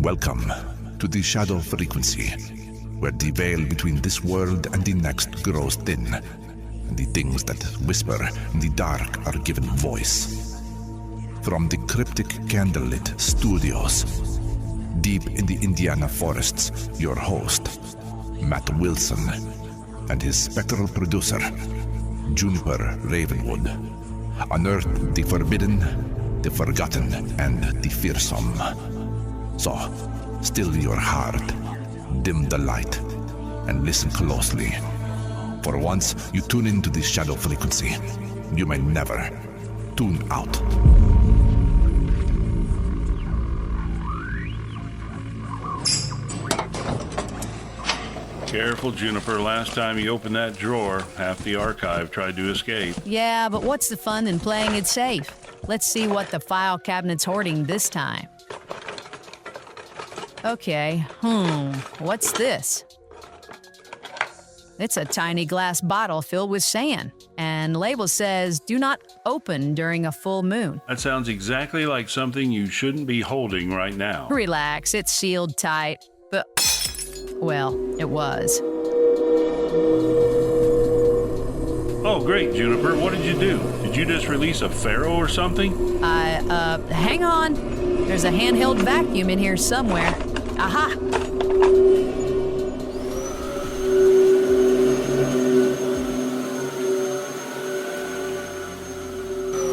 Welcome to the shadow frequency, where the veil between this world and the next grows thin, and the things that whisper in the dark are given voice. From the cryptic candlelit studios, deep in the Indiana forests, your host, Matt Wilson, and his spectral producer, Juniper Ravenwood, unearth the forbidden, the forgotten, and the fearsome. So, still your heart, dim the light, and listen closely. For once you tune into the shadow frequency, you may never tune out. Careful, Juniper. Last time you opened that drawer, half the archive tried to escape. Yeah, but what's the fun in playing it safe? Let's see what the file cabinet's hoarding this time. Okay, what's this? It's a tiny glass bottle filled with sand, and label says, "Do not open during a full moon." That sounds exactly like something you shouldn't be holding right now. Relax, it's sealed tight, but, well, it was. Oh, great, Juniper. What did you do? Did you just release a pharaoh or something? Hang on. There's a handheld vacuum in here somewhere. Aha!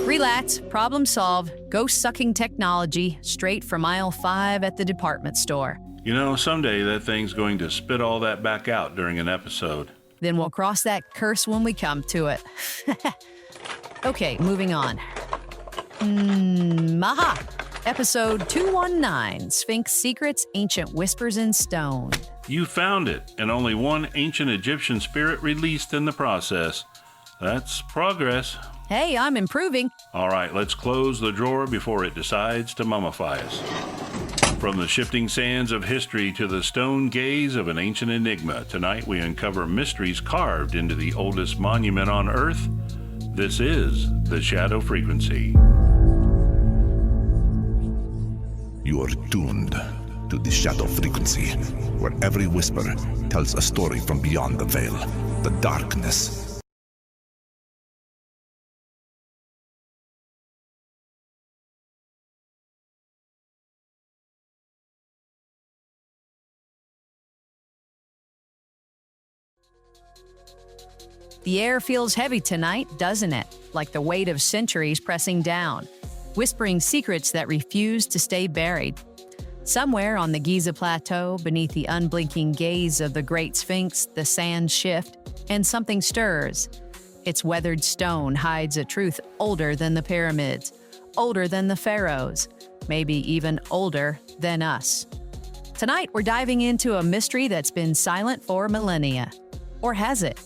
Relax, problem solved. Ghost-sucking technology straight from aisle 5 at the department store. You know, someday that thing's going to spit all that back out during an episode. Then we'll cross that curse when we come to it. Okay, moving on. Aha! Episode 219, Sphinx Secrets, Ancient Whispers in Stone. You found it, and only one ancient Egyptian spirit released in the process. That's progress. Hey, I'm improving. All right, let's close the drawer before it decides to mummify us. From the shifting sands of history to the stone gaze of an ancient enigma, tonight we uncover mysteries carved into the oldest monument on Earth. This is the Shadow Frequency. You are tuned to the shadow frequency, where every whisper tells a story from beyond the veil, the darkness. The air feels heavy tonight, doesn't it? Like the weight of centuries pressing down, whispering secrets that refuse to stay buried. Somewhere on the Giza Plateau, beneath the unblinking gaze of the Great Sphinx, the sands shift, and something stirs. Its weathered stone hides a truth older than the pyramids, older than the pharaohs, maybe even older than us. Tonight, we're diving into a mystery that's been silent for millennia. Or has it?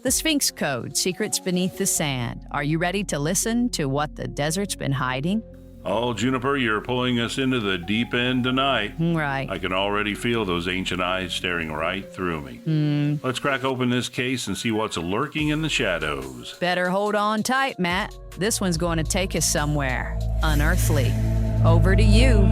The Sphinx Code, Secrets Beneath the Sand. Are you ready to listen to what the desert's been hiding? Oh, Juniper, you're pulling us into the deep end tonight. Right. I can already feel those ancient eyes staring right through me. Let's crack open this case and see what's lurking in the shadows. Better hold on tight, Matt. This one's going to take us somewhere unearthly. Over to you.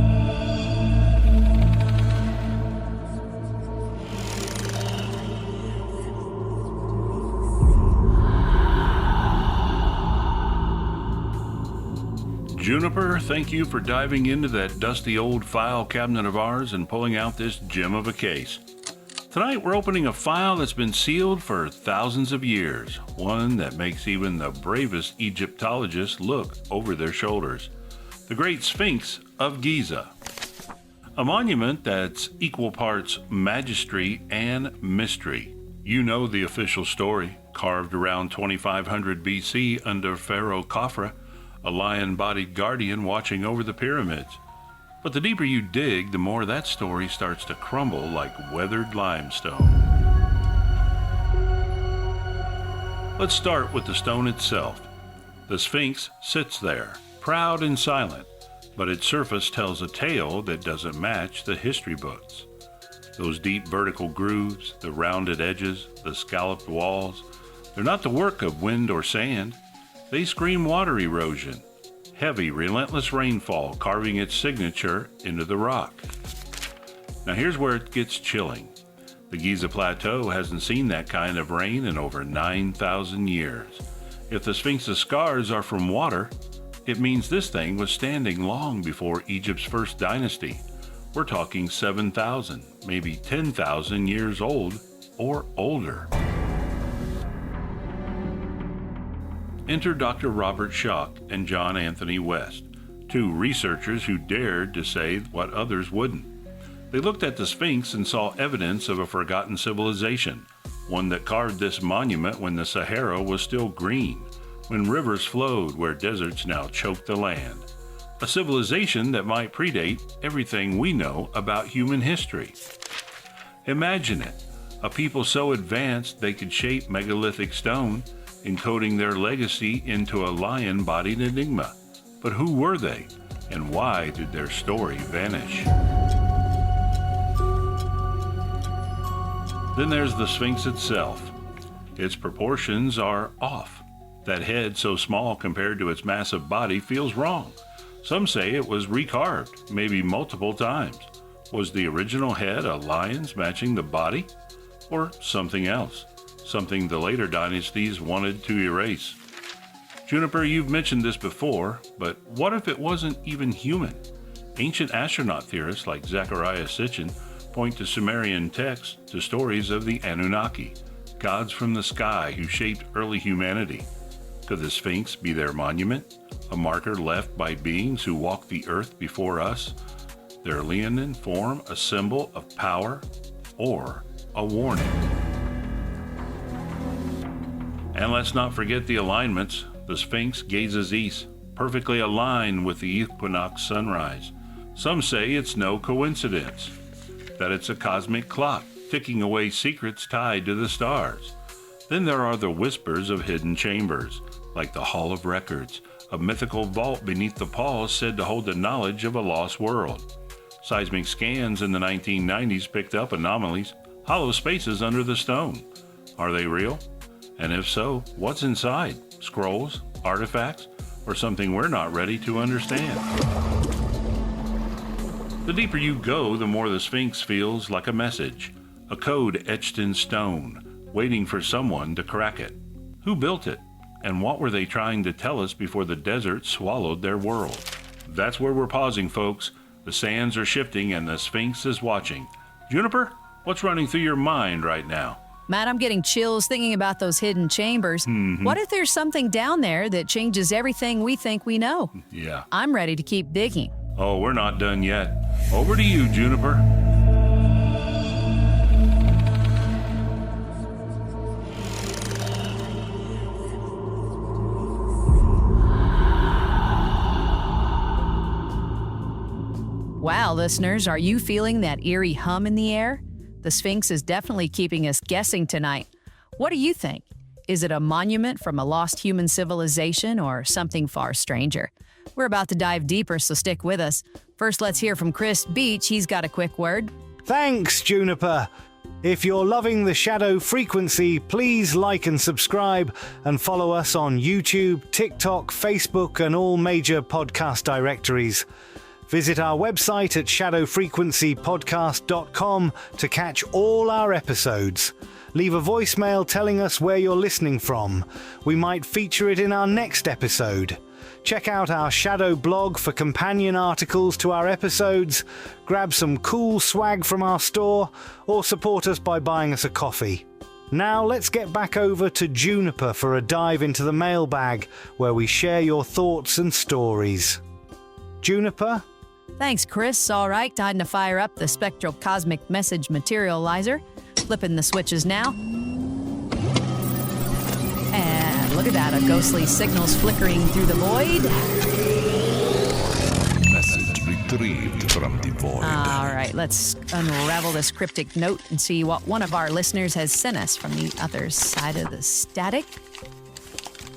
Juniper, thank you for diving into that dusty old file cabinet of ours and pulling out this gem of a case. Tonight we're opening a file that's been sealed for thousands of years, one that makes even the bravest Egyptologists look over their shoulders. The Great Sphinx of Giza. A monument that's equal parts majesty and mystery. You know the official story, carved around 2500 BC under Pharaoh Khafre, a lion-bodied guardian watching over the pyramids. But the deeper you dig, the more that story starts to crumble like weathered limestone. Let's start with the stone itself. The Sphinx sits there, proud and silent, but its surface tells a tale that doesn't match the history books. Those deep vertical grooves, the rounded edges, the scalloped walls, they're not the work of wind or sand. They scream water erosion, heavy, relentless rainfall carving its signature into the rock. Now here's where it gets chilling. The Giza Plateau hasn't seen that kind of rain in over 9,000 years. If the Sphinx's scars are from water, it means this thing was standing long before Egypt's first dynasty. We're talking 7,000, maybe 10,000 years old or older. Enter Dr. Robert Schock and John Anthony West, two researchers who dared to say what others wouldn't. They looked at the Sphinx and saw evidence of a forgotten civilization, one that carved this monument when the Sahara was still green, when rivers flowed where deserts now choke the land. A civilization that might predate everything we know about human history. Imagine it, a people so advanced they could shape megalithic stone, encoding their legacy into a lion-bodied enigma. But who were they, and why did their story vanish? Then there's the Sphinx itself. Its proportions are off. That head, so small compared to its massive body, feels wrong. Some say it was recarved, maybe multiple times. Was the original head a lion's matching the body? Or something else? Something the later dynasties wanted to erase. Juniper, you've mentioned this before, but what if it wasn't even human? Ancient astronaut theorists like Zecharia Sitchin point to Sumerian texts to stories of the Anunnaki, gods from the sky who shaped early humanity. Could the Sphinx be their monument, a marker left by beings who walked the earth before us? Their leonine form a symbol of power or a warning? And let's not forget the alignments. The Sphinx gazes east, perfectly aligned with the equinox sunrise. Some say it's no coincidence, that it's a cosmic clock ticking away secrets tied to the stars. Then there are the whispers of hidden chambers, like the Hall of Records, a mythical vault beneath the pause said to hold the knowledge of a lost world. Seismic scans in the 1990s picked up anomalies, hollow spaces under the stone. Are they real? And if so, what's inside? Scrolls, artifacts, or something we're not ready to understand? The deeper you go, the more the Sphinx feels like a message, a code etched in stone, waiting for someone to crack it. Who built it? And what were they trying to tell us before the desert swallowed their world? That's where we're pausing, folks. The sands are shifting and the Sphinx is watching. Juniper, what's running through your mind right now? Matt, I'm getting chills thinking about those hidden chambers. What if there's something down there that changes everything we think we know? Yeah. I'm ready to keep digging. Oh, we're not done yet. Over to you, Juniper. Wow, listeners, are you feeling that eerie hum in the air? The Sphinx is definitely keeping us guessing tonight. What do you think? Is it a monument from a lost human civilization or something far stranger? We're about to dive deeper, so stick with us. First, let's hear from Chris Beach. He's got a quick word. Thanks, Juniper. If you're loving the Shadow Frequency, please like and subscribe and follow us on YouTube, TikTok, Facebook, and all major podcast directories. Visit our website at shadowfrequencypodcast.com to catch all our episodes. Leave a voicemail telling us where you're listening from. We might feature it in our next episode. Check out our Shadow blog for companion articles to our episodes, grab some cool swag from our store, or support us by buying us a coffee. Now let's get back over to Juniper for a dive into the mailbag, where we share your thoughts and stories. Juniper? Thanks, Chris. All right, time to fire up the spectral cosmic message materializer. Flipping the switches now. And look at that, a ghostly signal's flickering through the void. Message retrieved from the void. All right, let's unravel this cryptic note and see what one of our listeners has sent us from the other side of the static.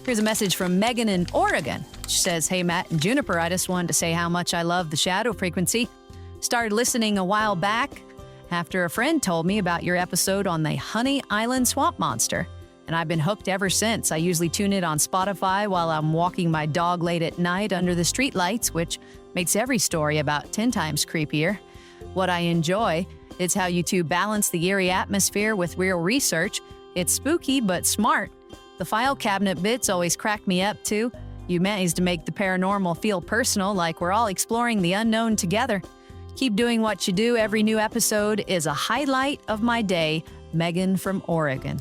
Here's a message from Megan in Oregon. She says, "Hey, Matt and Juniper, I just wanted to say how much I love the Shadow Frequency. Started listening a while back after a friend told me about your episode on the Honey Island swamp monster, and I've been hooked ever since. I usually tune it on Spotify while I'm walking my dog late at night under the streetlights, which makes every story about 10 times creepier. What I enjoy It's how you two balance the eerie atmosphere with real research. It's spooky but smart. The file cabinet bits always crack me up, too. You managed to make the paranormal feel personal, like we're all exploring the unknown together. Keep doing what you do. Every new episode is a highlight of my day. Megan from Oregon.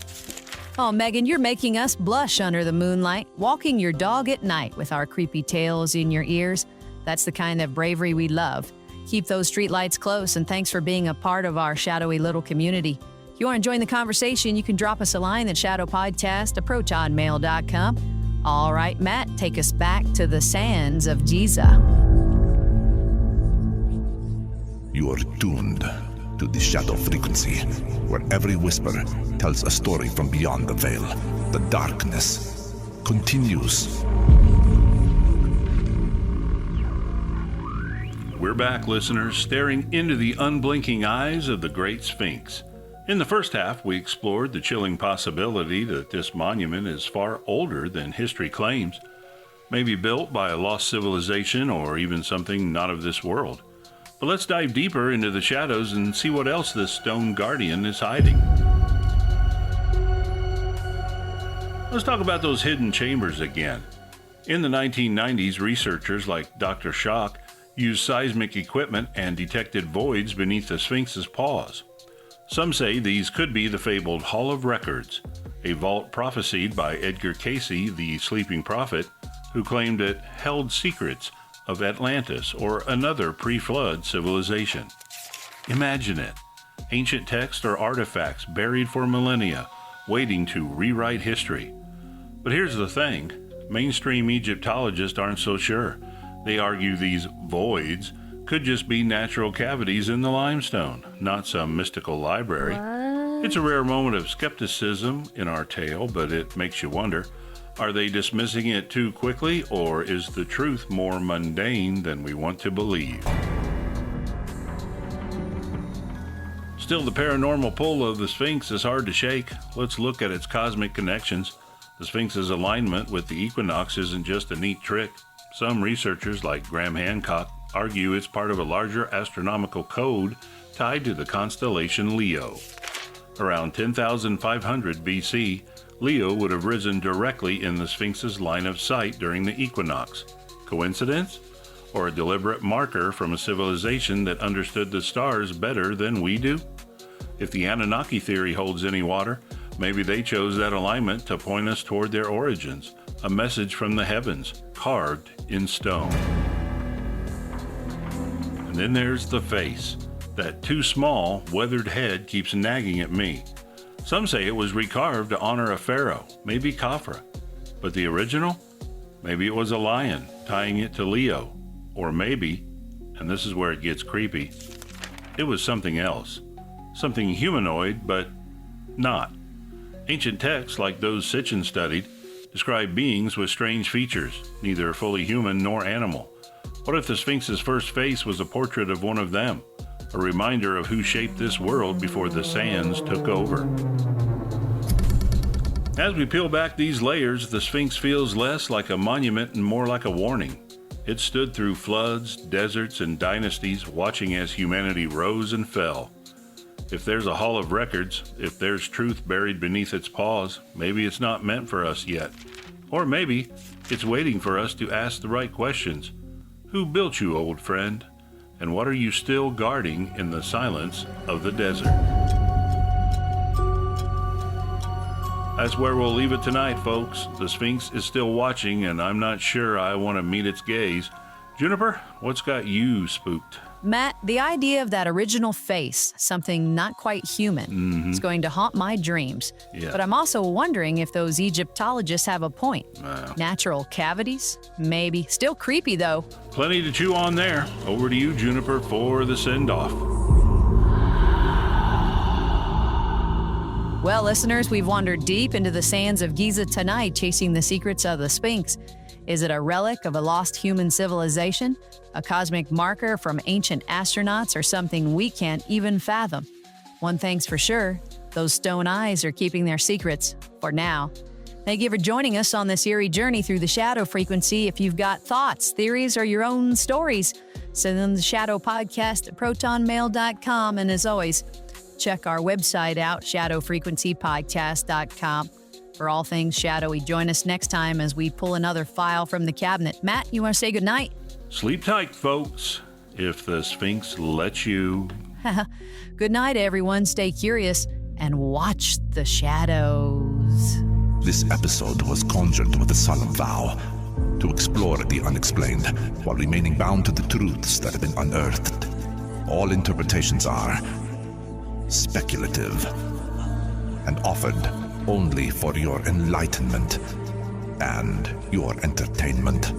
Oh, Megan, you're making us blush under the moonlight, walking your dog at night with our creepy tales in your ears. That's the kind of bravery we love. Keep those streetlights close, and thanks for being a part of our shadowy little community. If you want to join the conversation, you can drop us a line at shadowpodcast@protonmail.com. All right, Matt, take us back to the sands of Giza. You are tuned to the shadow frequency, where every whisper tells a story from beyond the veil. The darkness continues. We're back, listeners, staring into the unblinking eyes of the Great Sphinx. In the first half, we explored the chilling possibility that this monument is far older than history claims, maybe built by a lost civilization or even something not of this world. But let's dive deeper into the shadows and see what else this stone guardian is hiding. Let's talk about those hidden chambers again. In the 1990s, researchers like Dr. Schock used seismic equipment and detected voids beneath the Sphinx's paws. Some say these could be the fabled Hall of Records, a vault prophesied by Edgar Cayce, the sleeping prophet, who claimed it held secrets of Atlantis or another pre-flood civilization. Imagine it. Ancient texts or artifacts buried for millennia, waiting to rewrite history. But here's the thing. Mainstream Egyptologists aren't so sure. They argue these voids could just be natural cavities in the limestone, not some mystical library. It's a rare moment of skepticism in our tale, but it makes you wonder, are they dismissing it too quickly, or is the truth more mundane than we want to believe? Still, the paranormal pull of the Sphinx is hard to shake. Let's look at its cosmic connections. The Sphinx's alignment with the equinox isn't just a neat trick. Some researchers, like Graham Hancock, argue it's part of a larger astronomical code tied to the constellation Leo. Around 10,500 BC, Leo would have risen directly in the Sphinx's line of sight during the equinox. Coincidence? Or a deliberate marker from a civilization that understood the stars better than we do? If the Anunnaki theory holds any water, maybe they chose that alignment to point us toward their origins, a message from the heavens, carved in stone. And then there's the face. That too small, weathered head keeps nagging at me. Some say it was recarved to honor a pharaoh, maybe Khafra. But the original? Maybe it was a lion, tying it to Leo. Or maybe, and this is where it gets creepy, it was something else. Something humanoid, but not. Ancient texts, like those Sitchin studied, describe beings with strange features, neither fully human nor animal. What if the Sphinx's first face was a portrait of one of them? A reminder of who shaped this world before the sands took over. As we peel back these layers, the Sphinx feels less like a monument and more like a warning. It stood through floods, deserts, and dynasties, watching as humanity rose and fell. If there's a hall of records, if there's truth buried beneath its paws, maybe it's not meant for us yet. Or maybe it's waiting for us to ask the right questions. Who built you, old friend? And what are you still guarding in the silence of the desert? That's where we'll leave it tonight, folks. The Sphinx is still watching, and I'm not sure I want to meet its gaze. Juniper, what's got you spooked? Matt, the idea of that original face, something not quite human, is going to haunt my dreams. Yeah. But I'm also wondering if those Egyptologists have a point. Natural cavities? Maybe. Still creepy, though. Plenty to chew on there. Over to you, Juniper, for the send-off. Well, listeners, we've wandered deep into the sands of Giza tonight, chasing the secrets of the Sphinx. Is it a relic of a lost human civilization? A cosmic marker from ancient astronauts, or something we can't even fathom? One thing's for sure, those stone eyes are keeping their secrets, for now. Thank you for joining us on this eerie journey through the shadow frequency. If you've got thoughts, theories, or your own stories, Send them the Shadow Podcast at protonmail.com. And as always, check our website out, shadowfrequencypodcast.com, for all things shadowy. Join us next time as we pull another file from the cabinet. Matt, you want to say goodnight? Sleep tight, folks, if the Sphinx lets you. Good night, everyone. Stay curious and watch the shadows. This episode was conjured with a solemn vow to explore the unexplained while remaining bound to the truths that have been unearthed. All interpretations are speculative and offered only for your enlightenment and your entertainment.